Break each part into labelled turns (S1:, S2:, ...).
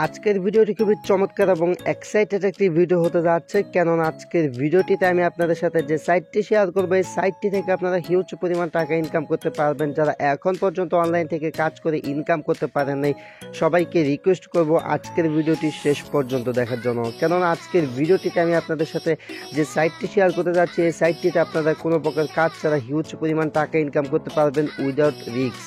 S1: আজকের ভিডিওটি খুবই চমৎকার এবং এক্সাইটেড একটি ভিডিও হতে যাচ্ছে, কেননা আজকের ভিডিওটিতে আমি আপনাদের সাথে যে সাইটটি শেয়ার করবো, এই সাইটটি থেকে আপনারা হিউজ পরিমাণ টাকা ইনকাম করতে পারবেন। যারা এখন পর্যন্ত অনলাইন থেকে কাজ করে ইনকাম করতে পারেন নাই, সবাইকে রিকোয়েস্ট করব আজকের ভিডিওটি শেষ পর্যন্ত দেখার জন্য, কেননা আজকের ভিডিওটিতে আমি আপনাদের সাথে যে সাইটটি শেয়ার করতে যাচ্ছি, এই সাইটটিতে আপনারা কোনো প্রকার কাজ ছাড়া হিউজ পরিমাণ টাকা ইনকাম করতে পারবেন উইদাউট রিস্ক।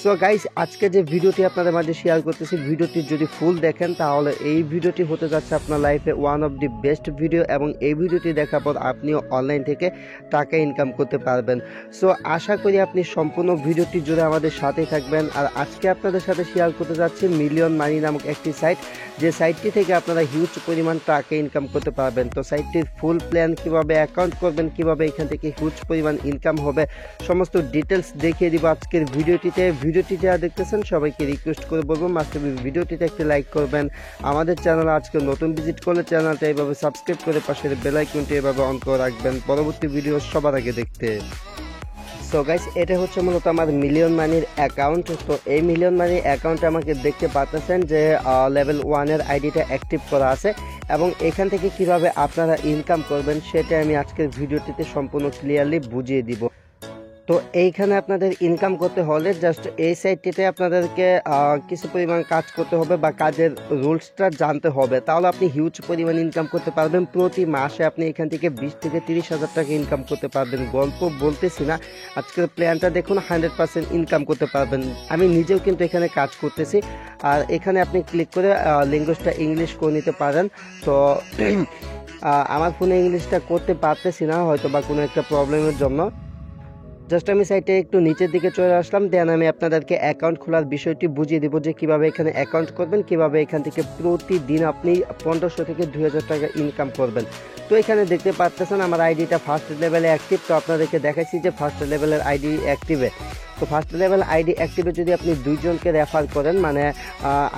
S1: সো গাইস, আজকে যে ভিডিওটি আপনাদের মাঝে শেয়ার করতেছি, ভিডিওটি যদি ফুল দেখেন তাহলে এই ভিডিওটি হতে যাচ্ছে আপনার লাইফে one of the best video, এবং এই ভিডিওটি দেখার পর আপনিও অনলাইন থেকে টাকা ইনকাম করতে পারবেন। সো আশা করি আপনি সম্পূর্ণ ভিডিওটি জুড়ে আমাদের সাথেই থাকবেন। আর আজকে আপনাদের সাথে শেয়ার করতে যাচ্ছি মিলিয়ন মানি নামক একটি সাইট, যে সাইটটি থেকে আপনারা হিউজ পরিমাণ টাকা ইনকাম করতে পারবেন। তো সাইটটির ফুল প্ল্যান, কিভাবে অ্যাকাউন্ট করবেন, কিভাবে এখান থেকে হিউজ পরিমাণ ইনকাম হবে, সমস্ত ডিটেলস দেখিয়ে দিব আজকের ভিডিওটিতে। ভিডিওটি যারা দেখতেছেন সবাইকে রিকোয়েস্ট করে বলবো মাস্ট ভিডিওটিতে একটি লাইক করবেন। আমাদের চ্যানেলে আজকে নতুন ভিজিট করলে চ্যানেলটা এভাবে সাবস্ক্রাইব করে পাশের বেল আইকনটি এভাবে অন করে রাখবেন পরবর্তী ভিডিও সবার আগে দেখতে। সো গাইস, এটা হচ্ছে মূলত আমার মিলিয়ন মানির অ্যাকাউন্ট। তো এই মিলিয়ন মানির অ্যাকাউন্টে আমাকে দেখতে পাচ্ছেন যে লেভেল 1-এর আইডিটা অ্যাক্টিভ করা আছে, এবং এখান থেকে কিভাবে আপনারা ইনকাম করবেন সেটা আমি আজকের ভিডিওটিতে সম্পূর্ণ ক্লিয়ারলি বুঝিয়ে দিব। তো এইখানে আপনাদের ইনকাম করতে হলে জাস্ট এই সাইটটিতে আপনাদেরকে কিছু পরিমাণ কাজ করতে হবে বা কাজের রুলসটা জানতে হবে, তাহলে আপনি হিউজ পরিমাণ ইনকাম করতে পারবেন। প্রতি মাসে আপনি এখান থেকে 20 থেকে 30,000 টাকা ইনকাম করতে পারবেন। গল্প বলতেছি না, আজকের প্ল্যানটা দেখুন, 100% ইনকাম করতে পারবেন। আমি নিজেও কিন্তু এখানে কাজ করতেছি। আর এখানে আপনি ক্লিক করে ল্যাঙ্গুয়েজটা ইংলিশ করে নিতে পারেন। তো আমার ফোনে ইংলিশটা করতে পারতেছি না, হয়তো বা কোনো একটা প্রবলেমের জন্য। জাস্ট আমি সাইটে একটু নিচের দিকে চলে আসলাম, দেন আমি আপনাদেরকে অ্যাকাউন্ট খোলার বিষয়টি বুঝিয়ে দেবো যে কিভাবে এখানে অ্যাকাউন্ট করবেন, কিভাবে এখান থেকে প্রতিদিন আপনি 1500 থেকে 2000 টাকা ইনকাম করবেন। তো এখানে দেখতে পাচ্ছেন আমার আইডিটা ফার্স্ট লেভেলে অ্যাক্টিভ। তো আপনাদেরকে দেখাচ্ছি যে ফার্স্ট লেভেলের আইডি অ্যাক্টিভে। তো ফার্স্ট লেভেল আইডি অ্যাক্টিভে যদি আপনি 2 জনকে রেফার করেন, মানে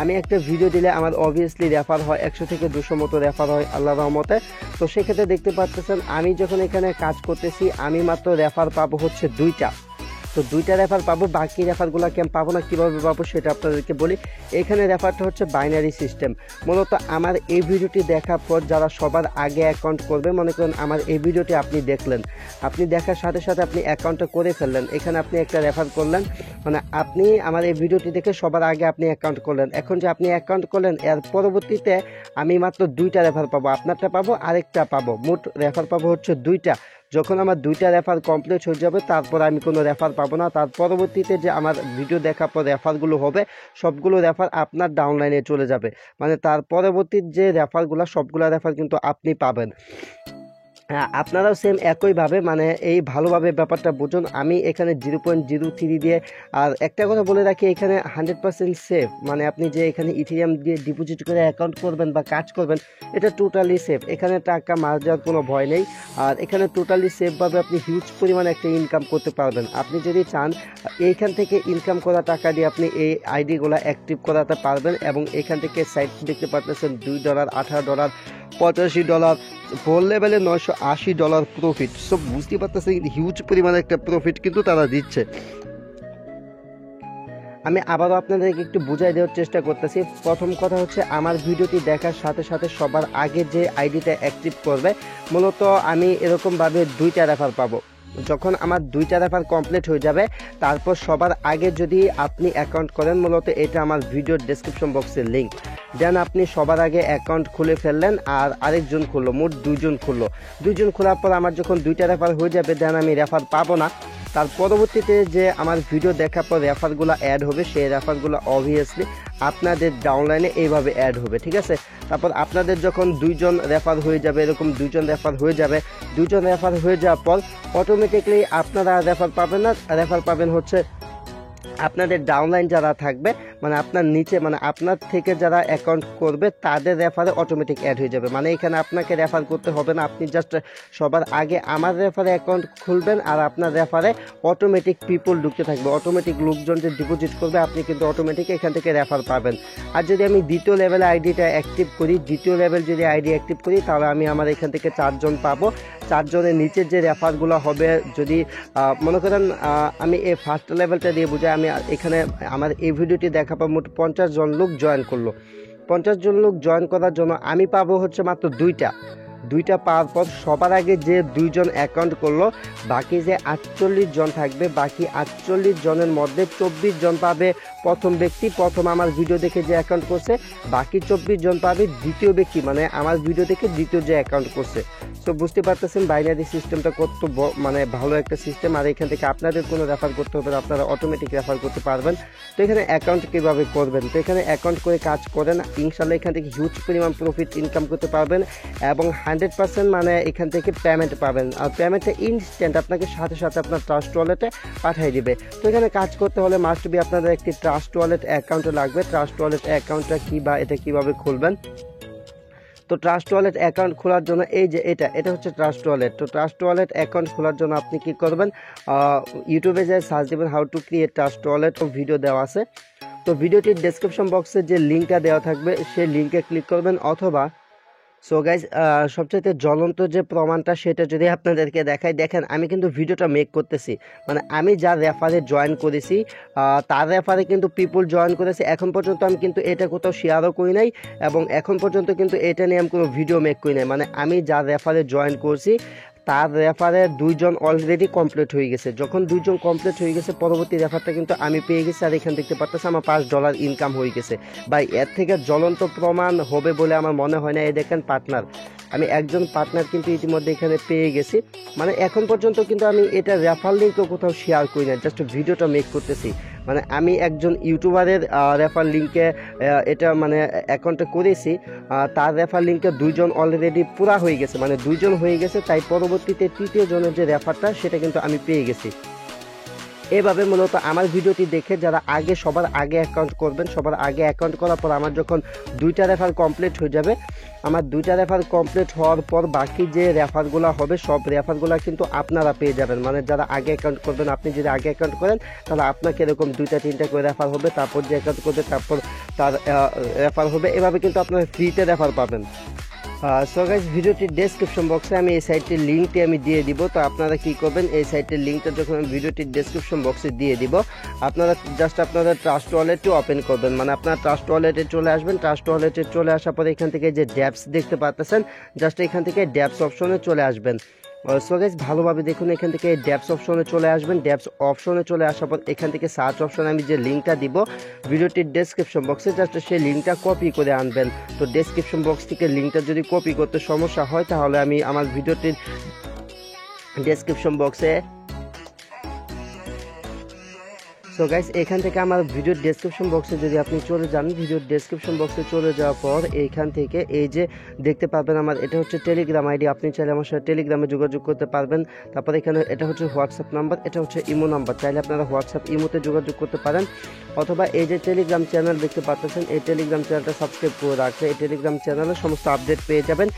S1: আমি একটা ভিডিও দিলে আমার অবভিয়াসলি রেফার হয় 100 থেকে 200 মতো রেফার হয় আল্লাহর রহমতে। তো সেক্ষেত্রে দেখতে পাচ্ছেন আমি যখন এখানে কাজ করতেছি, আমি মাত্র রেফার পাবো হচ্ছে 2টা। তো 2টা রেফার পাবো, বাকি রেফারগুলো আমি পাবো না। কীভাবে পাবো সেটা আপনাদেরকে বলি। এখানে রেফারটা হচ্ছে বাইনারি সিস্টেম। মূলত আমার এই ভিডিওটি দেখার পর যারা সবার আগে অ্যাকাউন্ট করবে, মনে করেন আমার এই ভিডিওটি আপনি দেখলেন, আপনি দেখার সাথে সাথে আপনি অ্যাকাউন্টটা করে ফেললেন, এখানে আপনি একটা রেফার করলেন, মানে আপনি আমার এই ভিডিওটি দেখে সবার আগে আপনি অ্যাকাউন্ট করলেন। এখন যে আপনি অ্যাকাউন্ট করলেন, এর পরবর্তীতে আমি মাত্র 2টা রেফার পাবো, আপনারটা পাবো, আরেকটা পাবো, মোট রেফার পাবো হচ্ছে 2টা। যখন আমার 2টা রেফার কমপ্লিট হয়ে যাবে, তারপর আমি কোনো রেফার পাবো না। তার পরবর্তীতে যে আমার ভিডিও দেখার পর রেফারগুলো হবে, সবগুলো রেফার আপনার ডাউনলাইনে চলে যাবে। মানে তার পরবর্তী যে রেফারগুলো, সবগুলো রেফার কিন্তু আপনি পাবেন। আপনারাও সেম একইভাবে, মানে এই ভালোভাবে ব্যাপারটা বুঝুন। আমি এখানে 0.03 দিয়ে, আর একটা কথা বলে রাখি, এখানে 100% সেফ। মানে আপনি যে এখানে ইথেরিয়াম দিয়ে ডিপোজিট করে অ্যাকাউন্ট করবেন বা কাজ করবেন, এটা টোটালি সেফ। এখানে টাকা মার যাওয়ার কোনো ভয় নেই। আর এখানে টোটালি সেফভাবে আপনি হিউজ পরিমাণে একটা ইনকাম করতে পারবেন। আপনি যদি চান এইখান থেকে ইনকাম করা টাকা দিয়ে আপনি এই আইডিগুলো অ্যাক্টিভ করাতে পারবেন, এবং এখান থেকে সাইট দেখতে পাচ্ছেন $2, $18, $85, 4 লেভেলে $980 প্রফিট। সব বুঝতে পারতেছেন হিউজ পরিমাণে একটা প্রফিট কিন্তু তারা দিচ্ছে। আমি আবারও আপনাদেরকে একটু বুঝাই দেওয়ার চেষ্টা করতেছি। প্রথম কথা হচ্ছে, আমার ভিডিওটি দেখার সাথে সাথে সবার আগে যে আইডিটা অ্যাক্টিভ করবে, মূলত আমি এরকমভাবে 2টা রেফার পাবো। যখন আমার 2টা রেফার কমপ্লিট হয়ে যাবে, তারপর সবার আগে যদি আপনি অ্যাকাউন্ট করেন, মূলত এটা আমার ভিডিওর ডেসক্রিপশন বক্সের লিঙ্ক, দেন আপনি সবার আগে অ্যাকাউন্ট খুলে ফেললেন, আর আরেকজন খুললো, মোট 2 জন খুললো। 2 জন খোলার পর আমার যখন 2টা রেফার হয়ে যাবে, দেন আমি রেফার পাবো না। তার পরবর্তীতে যে আমার ভিডিও দেখার পর রেফারগুলো অ্যাড হবে, সেই রেফারগুলো অবভিয়াসলি আপনাদের ডাউনলাইনে এইভাবে অ্যাড হবে, ঠিক আছে। তারপর আপনাদের যখন 2 জন রেফার হয়ে যাবে, এরকম 2 জন রেফার হয়ে যাবে, 2 জন রেফার হয়ে যাওয়ার পর অটোমেটিকলি আপনারা রেফার পাবেন না, রেফার পাবেন হচ্ছে আপনাদের ডাউনলাইন যারা থাকবে, মানে আপনার নিচে, মানে আপনার থেকে যারা অ্যাকাউন্ট করবে তাদের রেফারে অটোমেটিক অ্যাড হয়ে যাবে। মানে এখানে আপনাকে রেফার করতে হবে না, আপনি জাস্ট সবার আগে আমার রেফারে অ্যাকাউন্ট খুলবেন, আর আপনার রেফারে অটোমেটিক পিপল ঢুকতে থাকবে, অটোমেটিক লোকজন যে ডিপোজিট করবে, আপনি কিন্তু অটোমেটিক এখান থেকে রেফার পাবেন। আর যদি আমি 2য় লেভেলে আইডিটা অ্যাক্টিভ করি, 2য় লেভেল যদি আইডি অ্যাক্টিভ করি, তাহলে আমি আমার এখান থেকে 4 জন পাবো। 4 জনের নিচের যে রেফারগুলো হবে, যদি মনে করেন আমি এই ফার্স্ট লেভেলটা দিয়ে বুঝাই, আমি এখানে আমার এই ভিডিওটি দেখা পর মোট 50 জন লোক জয়েন করলো। 50 জন লোক জয়েন করার জন্য আমি পাবো হচ্ছে মাত্র দুইটা পাওয়ার পর সবার আগে যে 2 জন অ্যাকাউন্ট করলো, বাকি যে 48 জন থাকবে, বাকি 48 জনের মধ্যে 24 জন পাবে প্রথম ব্যক্তি, প্রথম আমার ভিডিও দেখে যে অ্যাকাউন্ট করছে। বাকি 24 জন পাবে দ্বিতীয় ব্যক্তি, মানে আমার ভিডিও দেখে দ্বিতীয় যে অ্যাকাউন্ট করছে। সো বুঝতে পারতেছেন বাইনারি সিস্টেমটা কত মানে ভালো একটা সিস্টেম। আর এখান থেকে আপনাদের কোনো রেফার করতে হবে না, আপনারা অটোমেটিক রেফার করতে পারবেন। তো এখানে অ্যাকাউন্ট কীভাবে করবেন, তো এখানে অ্যাকাউন্ট করে কাজ করেন, ইনশাল্লাহ এখান থেকে হিউজ পরিমাণ প্রফিট ইনকাম করতে পারবেন এবং 100% মানে এখান থেকে পেমেন্ট পাবেন। আর পেমেন্টটা ইনস্ট্যান্ট আপনাকে সাথে সাথে আপনার ট্রাস্ট ওয়ালেটে পাঠিয়ে দিবে। তো এখানে কাজ করতে হলে মাস্ট বি আপনাদের একটি ট্রাস্ট ওয়ালেট অ্যাকাউন্ট লাগবে। ট্রাস্ট ওয়ালেট অ্যাকাউন্টটা কি বা এটা কিভাবে খুলবেন, তো ট্রাস্ট ওয়ালেট অ্যাকাউন্ট খোলার জন্য এই যে এটা হচ্ছে ট্রাস্ট ওয়ালেট। তো ট্রাস্ট ওয়ালেট অ্যাকাউন্ট খোলার জন্য আপনি কি করবেন, ইউটিউবে যে সার্চ দেবেন how to create trust wallet, video দেওয়া আছে। তো ভিডিওটির ডেসক্রিপশন বক্সে যে লিঙ্কটা দেওয়া থাকবে সেই লিঙ্কে ক্লিক করবেন, অথবা সো গাইজ সবচাইতে জ্বলন্ত যে প্রমাণটা সেটা যদি আপনাদেরকে দেখাই, দেখেন আমি কিন্তু ভিডিওটা মেক করতেছি, মানে আমি যার রেফারে জয়েন করেছি তার রেফারে কিন্তু পিপুল জয়েন করেছে। এখন পর্যন্ত আমি কিন্তু এটা কোথাও শেয়ারও করি নাই এবং এখন পর্যন্ত কিন্তু এটা নিয়ে আমি কোনো ভিডিও মেক করি নাই। মানে আমি যার রেফারে জয়েন করছি তার রেফারে 2 জন অলরেডি কমপ্লিট হয়ে গেছে। যখন 2 জন কমপ্লিট হয়ে গেছে পরবর্তী রেফারটা কিন্তু আমি পেয়ে গেছি। আর এখানে দেখতে পাচ্ছেন আমার $5 ইনকাম হয়ে গেছে। ভাই এর থেকে জ্বলন্ত প্রমাণ হবে বলে আমার মনে হয় না। এই দেখেন পার্টনার, আমি একজন পার্টনার কিন্তু ইতিমধ্যে এখানে পেয়ে গেছি। মানে এখন পর্যন্ত কিন্তু আমি এটা রেফার লিঙ্কও কোথাও শেয়ার করি না, জাস্ট ভিডিওটা মেক করতেছি। মানে আমি একজন ইউটিউবারের রেফার লিঙ্কে এটা মানে অ্যাকাউন্টে করেছি, তার রেফার লিঙ্কে 2 জন অলরেডি পুরা হয়ে গেছে, মানে 2 জন হয়ে গেছে। তাই পরবর্তীতে তৃতীয় জনের যে রেফারটা সেটা কিন্তু আমি পেয়ে গেছি। এভাবে মূলত আমার ভিডিওটি দেখে যারা সবার আগে অ্যাকাউন্ট করবেন, সবার আগে অ্যাকাউন্ট করার পর আমার যখন 2টা রেফার কমপ্লিট হয়ে যাবে, আমার 2টা রেফার কমপ্লিট হওয়ার পর বাকি যে রেফারগুলো হবে সব রেফারগুলো কিন্তু আপনারা পেয়ে যাবেন। মানে যারা আগে অ্যাকাউন্ট করবেন, আপনি যদি আগে অ্যাকাউন্ট করেন তাহলে আপনাকে এরকম 2টা 3টা করে রেফার হবে, তারপর যে অ্যাকাউন্ট করবে তারপর তার রেফার হবে। এভাবে কিন্তু আপনারা ফ্রিতে রেফার পাবেন। সো গাইজ ভিডিওটির ডেসক্রিপশন বক্সে আমি এই সাইটটির লিঙ্কটি আমি দিয়ে দিব। তো আপনারা কি করবেন, এই সাইটের লিঙ্কটা যখন আমি ভিডিওটির ডেসক্রিপশন বক্সে দিয়ে দিব, আপনারা জাস্ট আপনাদের ট্রাস্ট ওয়ালেটটি ওপেন করবেন। মানে আপনার ট্রাস্ট ওয়ালেটে চলে আসবেন। ট্রাস্ট ওয়ালেটে চলে আসার পরে এখান থেকে যে ড্যাপস দেখতে পাচ্ছেন, জাস্ট এখান থেকে ড্যাপস অপশনে চলে আসবেন। সো গাইজ ভালোভাবে দেখুন, এখান থেকে ড্যাপস অপশনে চলে আসবেন। ড্যাপস অপশনে চলে আসার পর এখান থেকে সার্চ অপশনে আমি যে লিঙ্কটা দিব ভিডিওটির ডেসক্রিপশন বক্সে, জাস্ট সেই লিঙ্কটা কপি করে আনবেন। তো ডেসক্রিপশন বক্স থেকে লিঙ্কটা যদি কপি করতে সমস্যা হয় তাহলে আমি আমার ভিডিওটির ডেসক্রিপশন বক্সে সো গাইস এখান থেকে আমার ভিডিওর ডেসক্রিপশন বক্সে যদি আপনি চলে যান, ভিডিওর ডেসক্রিপশন বক্সে চলে যাওয়ার পর এইখান থেকে এই যে দেখতে পাবেন আমার এটা হচ্ছে টেলিগ্রাম আইডি। আপনি চাইলে আমার সাথে টেলিগ্রামে যোগাযোগ করতে পারবেন। তারপর এখানে এটা হচ্ছে হোয়াটসঅ্যাপ নাম্বার, এটা হচ্ছে ইমো নাম্বার। চাইলে আপনারা হোয়াটসঅ্যাপ ইমোতে যোগাযোগ করতে পারেন, অথবা এই যে টেলিগ্রাম চ্যানেল দেখতে পাচ্ছেন এই টেলিগ্রাম চ্যানেলটা সাবস্ক্রাইব করে রাখলে এই টেলিগ্রাম চ্যানেলে সমস্ত আপডেট পেয়ে যাবেন।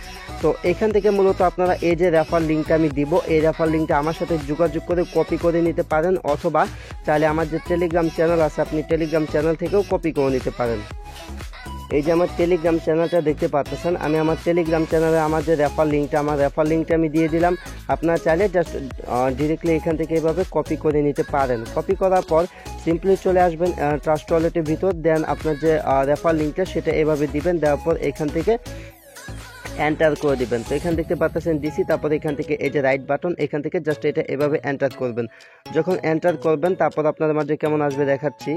S1: তো এখান থেকে মূলত আপনারা এই যে রেফার লিঙ্কটা আমি দিব, এই রেফার লিঙ্কটা আমার সাথে যোগাযোগ করে কপি করে নিতে পারেন, অথবা চাইলে আমার যে টেলিগ্রাম চ্যানেল আছে আপনি টেলিগ্রাম চ্যানেল থেকেও কপি করে নিতে পারেন। এই যে আমার টেলিগ্রাম চ্যানেলটা দেখতে পাচ্ছেন, আমি আমার টেলিগ্রাম চ্যানেলে আমার যে রেফার লিঙ্কটা আমি দিয়ে দিলাম। আপনারা চাইলে জাস্ট ডিরেক্টলি এখান থেকে এইভাবে কপি করে নিতে পারেন। কপি করার পর সিম্পলি চলে আসবেন ট্রাস্ট ওয়ালেটের ভিতর, দেন আপনার যে রেফার লিঙ্কটা সেটা এভাবে দিবেন, দেওয়ার পর এখান থেকে এন্টার করে দিবেন। তো এখান থেকে পাচ্ছেন ডিসি, তারপর এখান থেকে এই যে রাইট বাটন, এখান থেকে জাস্ট এটা এভাবে এন্টার করবেন। যখন এন্টার করবেন তারপর আপনাদের মাঝে কেমন আসবে দেখাচ্ছি।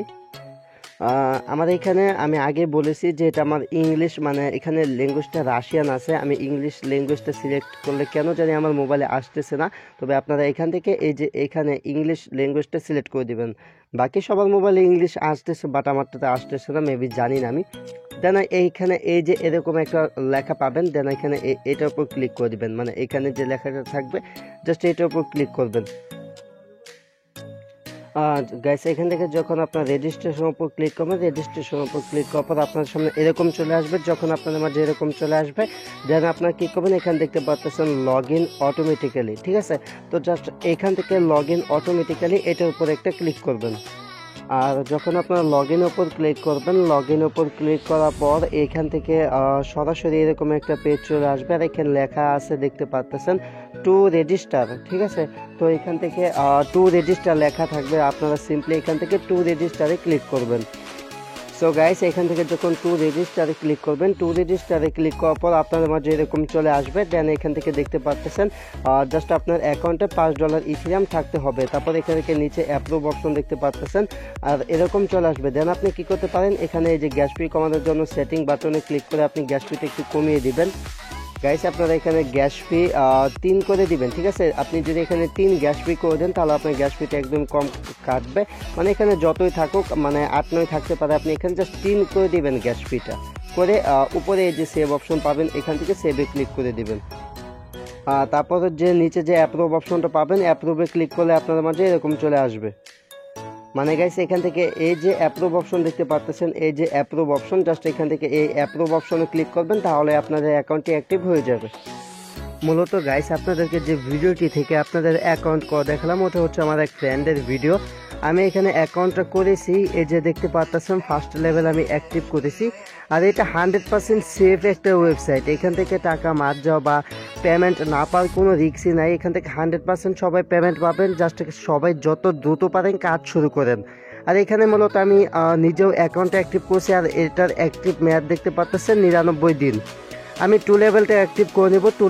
S1: আমার এখানে আমি আগে বলেছি যে এটা আমার ইংলিশ, মানে এখানে ল্যাঙ্গুয়েজটা রাশিয়ান আছে। আমি ইংলিশ ল্যাঙ্গুয়েজটা সিলেক্ট করলে কেন জানি আমার মোবাইলে আসতেছে না, তবে আপনারা এখান থেকে এই যে এখানে ইংলিশ ল্যাঙ্গুয়েজটা সিলেক্ট করে দিবেন। বাকি সবার মোবাইলে ইংলিশ আসতেছে, বাট আমারটাতে আসতেছে না, মেবি জানি না আমি। দেন এইখানে এই যে এরকম একটা লেখা পাবেন, দেন এখানে এটার উপর ক্লিক করে দিবেন। মানে এখানে যে লেখাটা থাকবে জাস্ট এটার উপর ক্লিক করবেন। গাইস এখান থেকে যখন আপনার রেজিস্ট্রেশন উপর ক্লিক করবেন, রেজিস্ট্রেশন উপর ক্লিক করার পর আপনার সামনে এরকম চলে আসবে। যখন আপনাদের মাঝে এরকম চলে আসবে, দেন আপনার কী করবেন, এখানে দেখতে পাচ্ছেন লগ ইন অটোমেটিক্যালি, ঠিক আছে। তো জাস্ট এখান থেকে লগ ইন অটোমেটিক্যালি এটার উপর একটা ক্লিক করবেন। আর যখন আপনারা লগ ইন ওপর ক্লিক করবেন, লগ ইন ওপর ক্লিক করার পর এখান থেকে সরাসরি এরকম একটা পেজ চলে আসবে। আর এখানে লেখা আছে দেখতে পাচ্ছেন টু রেজিস্টার, ঠিক আছে। তো এখান থেকে টু রেজিস্টার লেখা থাকবে, আপনারা সিম্পলি এখান থেকে টু রেজিস্টারে ক্লিক করবেন। সো গাইস এখান থেকে যখন টু রেজিস্টারে ক্লিক করবেন, টু রেজিস্টারে ক্লিক করার পর আপনাদের মাঝে এরকম চলে আসবে। দেন এখান থেকে দেখতে পাচ্ছেন জাস্ট আপনার অ্যাকাউন্টে $5 ইথেরিয়াম থাকতে হবে। তারপর এখান থেকে নিচে অ্যাপ্রুভ অপশন দেখতে পাচ্ছেন আর এরকম চলে আসবে। দেন আপনি কি করতে পারেন, এখানে এই যে গ্যাস ফি কমানোর জন্য সেটিং বাটনে ক্লিক করে আপনি গ্যাস ফিটা একটু কমিয়ে দিবেন। গাইস আপনারা এখানে গ্যাস ফি 3 করে দিবেন, ঠিক আছে। আপনি যদি এখানে 3 গ্যাস ফি করে দেন তাহলে আপনার গ্যাস ফিটা একদম কম কাটবে। মানে এখানে যতই থাকুক, মানে 8-9 থাকতে পারে, আপনি এখানে জাস্ট 3 করে দিবেন গ্যাস ফিটা করে। উপরে এই যে সেভ অপশন পাবেন, এখান থেকে সেভে ক্লিক করে দিবেন। তারপর যে নিচে যে অ্যাপ্রুভ অপশনটা পাবেন, অ্যাপ্রুভে ক্লিক করলে আপনাদের মাঝে এরকম চলে আসবে। মানে গাইস এখান থেকে এই যে অ্যাপ্রুভ অপশন দেখতে পাচ্ছেন, এই যে অ্যাপ্রুভ অপশন, জাস্ট এখান থেকে এই অ্যাপ্রুভ অপশনে ক্লিক করবেন, তাহলে আপনাদের অ্যাকাউন্টটি অ্যাক্টিভ হয়ে যাবে। মূলত গাইস আপনাদেরকে যে ভিডিওটি থেকে আপনাদের অ্যাকাউন্ট করে দেখালাম, ওটা হচ্ছে আমার এক ফ্রেন্ডের ভিডিও। আমি এখানে অ্যাকাউন্টটা করেছি, এই যে দেখতে পাচ্ছেন ফার্স্ট লেভেল আমি অ্যাক্টিভ করেছি। আর এটা 100% সেফ একটা ওয়েবসাইট। এখান থেকে টাকা মার যাওয়া বা পেমেন্ট না পাওয়ার কোনো রিস্কই নাই। এখান থেকে 100% সবাই পেমেন্ট পাবেন। জাস্ট সবাই যত দ্রুত পারেন কাজ শুরু করেন। আর এখানে মূলত আমি নিজেও অ্যাকাউন্টটা অ্যাক্টিভ করছি, আর এটার অ্যাক্টিভ মেয়াদ দেখতে পাচ্ছেন 99 দিন। আমি 2 লেভেলটা অ্যাক্টিভ করে নেব। 2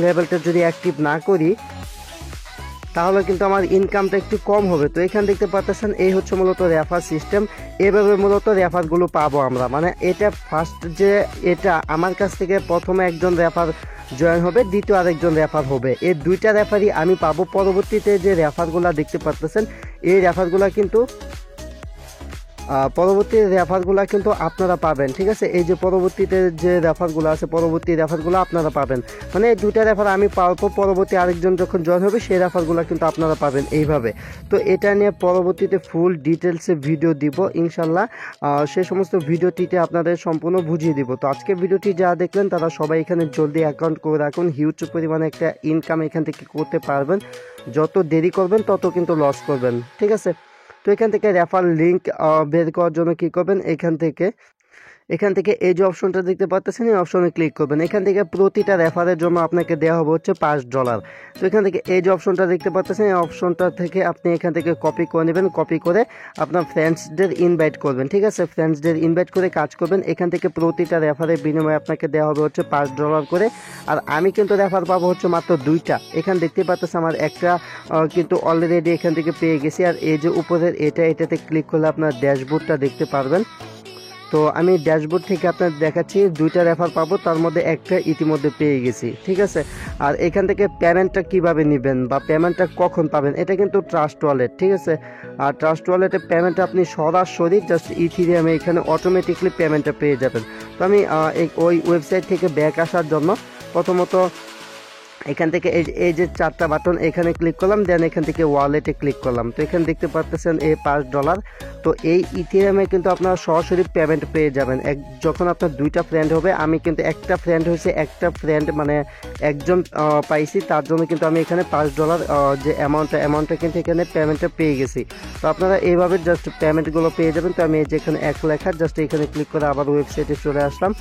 S1: লেভেলটা যদি অ্যাক্টিভ না করি তাহলে কিন্তু আমার ইনকামটা একটু কম হবে। তো এখানে দেখতে পাচ্ছেন এই হচ্ছে মূলত রেফার সিস্টেম। এভাবে মূলত রেফারগুলো পাবো আমরা। মানে এটা ফার্স্ট যে এটা আমার কাছ থেকে প্রথমে একজন রেফার জয়েন হবে, দ্বিতীয় আরেকজন রেফার হবে। এই দুইটা রেফারই আমি পাবো। পরবর্তীতে যে রেফারগুলো দেখতে পাচ্ছেন, এই রেফারগুলো কিন্তু পরবর্তী রেফারগুলো কিন্তু আপনারা পাবেন, ঠিক আছে। এই যে পরবর্তীতে যে রেফারগুলো আছে, পরবর্তী রেফারগুলো আপনারা পাবেন। মানে এই দুইটা রেফার আমি পাওয়ার পর পরবর্তী আরেকজন যখন জয়েন হবে সেই রেফারগুলো কিন্তু আপনারা পাবেন এইভাবে। তো এটা নিয়ে পরবর্তীতে ফুল ডিটেলসে ভিডিও দিব ইনশাল্লাহ। সে সমস্ত ভিডিওটিতে আপনাদের সম্পূর্ণ বুঝিয়ে দিব। তো আজকে ভিডিওটি যা দেখলেন তারা সবাই এখানে জলদি অ্যাকাউন্ট করে রাখুন। হিউজ পরিমাণে একটা ইনকাম এখান থেকে করতে পারবেন। যত দেরি করবেন তত কিন্তু লস করবেন, ঠিক আছে। তো এখান থেকে রেফার লিঙ্ক বের করার জন্য কী করবেন, এখান থেকে এই যে অপশনটা দেখতে পাচ্ছেন, এই অপশনে ক্লিক করবেন। এখান থেকে প্রতিটা রেফারের জন্য আপনাকে দেওয়া হবে হচ্ছে $5। তো এখান থেকে এই যে অপশনটা দেখতে পাচ্ছেন, এই অপশনটা থেকে আপনি এখান থেকে কপি করে নেবেন। কপি করে আপনার ফ্রেন্ডসদের ইনভাইট করবেন, ঠিক আছে। ফ্রেন্ডসদের ইনভাইট করে কাজ করবেন। এখান থেকে প্রতিটা রেফারের বিনিময়ে আপনাকে দেওয়া হবে হচ্ছে $5 করে। আর আমি কিন্তু রেফার পাবো হচ্ছে মাত্র 2টা। এখানে দেখতে পাচ্ছেন আমার একটা কিন্তু অলরেডি এখান থেকে পেয়ে গেছি। আর এই যে উপরের এটাতে ক্লিক করলে আপনার ড্যাশবোর্ডটা দেখতে পারবেন। তো আমি ড্যাশবোর্ড থেকে আপনাদের দেখাচ্ছি, 2টা রেফার পাবো, তার মধ্যে একটা ইতিমধ্যে পেয়ে গেছি, ঠিক আছে। আর এখান থেকে পেমেন্টটা কিভাবে নেবেন বা পেমেন্টটা কখন পাবেন, এটা কিন্তু ট্রাস্ট ওয়ালেট, ঠিক আছে। আর ট্রাস্ট ওয়ালেটে পেমেন্টটা আপনি সরাসরি জাস্ট ইথেরিয়ামে এখানে অটোমেটিকলি পেমেন্টটা পেয়ে যাবেন। তো আমি ওই ওয়েবসাইট থেকে ব্যাক আসার জন্য প্রথমত এখান থেকে এই যে 4টা বাটন এখানে ক্লিক করলাম। দেন এখান থেকে ওয়ালেটে ক্লিক করলাম। তো এখানে দেখতে পাচ্ছেন এই $5। তো এই ইথেরিয়ামে কিন্তু আপনারা সরাসরি পেমেন্ট পেয়ে যাবেন। যখন আপনার 2টা ফ্রেন্ড হবে, আমি কিন্তু একটা ফ্রেন্ড হয়েছে, একটা ফ্রেন্ড মানে একজন পাইছি, তার জন্য কিন্তু আমি এখানে $5 যে অ্যামাউন্টটা কিন্তু এখানে পেমেন্টটা পেয়ে গেছি। তো আপনারা এইভাবে জাস্ট পেমেন্টগুলো পেয়ে যাবেন। তো আমি যেখানে 1 লেখা জাস্ট এখানে ক্লিক করে আবার ওয়েবসাইটে চলে আসলাম।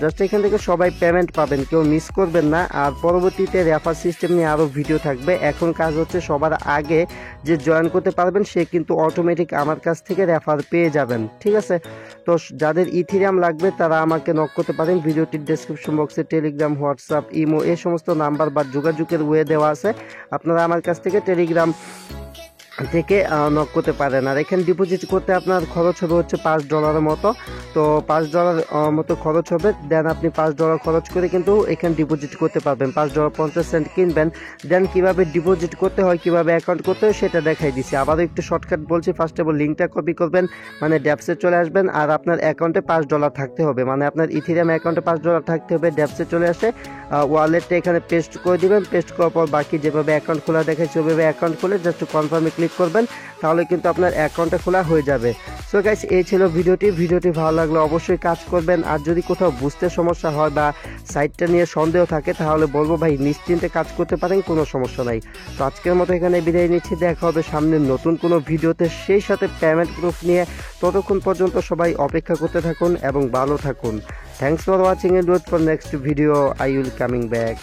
S1: জাস্ট এখান থেকে সবাই পেমেন্ট পাবেন, কেউ মিস করবেন না। আর পরবর্তীতে রেফার সিস্টেম নিয়ে আরও ভিডিও থাকবে। এখন কাজ হচ্ছে সবার আগে যে জয়েন করতে পারবেন সে কিন্তু অটোমেটিক আমার কাছ থেকে রেফার পেয়ে যাবেন, ঠিক আছে। তো যাদের ইথেরিয়াম লাগবে তারা আমাকে নক করতে পারেন। ভিডিওটির ডেসক্রিপশন বক্সে টেলিগ্রাম, হোয়াটসঅ্যাপ, ইমো এই সমস্ত নাম্বার বা যোগাযোগের ওয়ে দেওয়া আছে। আপনারা আমার কাছ থেকে টেলিগ্রাম থেকে নক করতে পারেন। আর এখানে ডিপোজিট করতে আপনার খরচ হবে হচ্ছে $5 মতো। তো $5 মতো খরচ হবে। দেন আপনি $5 খরচ করে কিন্তু এখানে ডিপোজিট করতে পারবেন। $5.50 কিনবেন। দেন কিভাবে ডিপোজিট করতে হয়, কিভাবে অ্যাকাউন্ট করতে হয় সেটা দেখাই দিচ্ছি। আবারও একটু শর্টকাট বলছি। ফার্স্ট অফ অল লিঙ্কটা কপি করবেন, মানে ড্যাপসে চলে আসবেন। আর আপনার অ্যাকাউন্টে $5 থাকতে হবে, মানে আপনার ইথেরিয়াম অ্যাকাউন্টে $5 থাকতে হবে। ড্যাপসে চলে আসে ওয়ালেটটা এখানে পেস্ট করে দিবেন। পেস্ট করার পর বাকি যেভাবে অ্যাকাউন্ট খোলা দেখাচ্ছে ওইভাবে অ্যাকাউন্ট খুলে জাস্ট কনফার্মে ক্লিক করবেন, তাহলে কিন্তু আপনার অ্যাকাউন্টটা খোলা হয়ে যাবে। সো গাইস এই ছিল ভিডিওটি ভালো লাগলে অবশ্যই কাজ করবেন। আর যদি কোথাও বুঝতে সমস্যা হয় বা সাইটটা নিয়ে সন্দেহ থাকে তাহলে বলবো ভাই নিশ্চিন্তে কাজ করতে পারেন, কোনো সমস্যা নাই। তো আজকের মতো এখানে বিদায় নিচ্ছি। দেখা হবে সামনে নতুন কোনো ভিডিওতে, সেই সাথে পেমেন্ট প্রুফ নিয়ে। ততক্ষণ পর্যন্ত সবাই অপেক্ষা করতে থাকুন এবং ভালো থাকুন। Thanks for watching and wait for next video. I will coming back.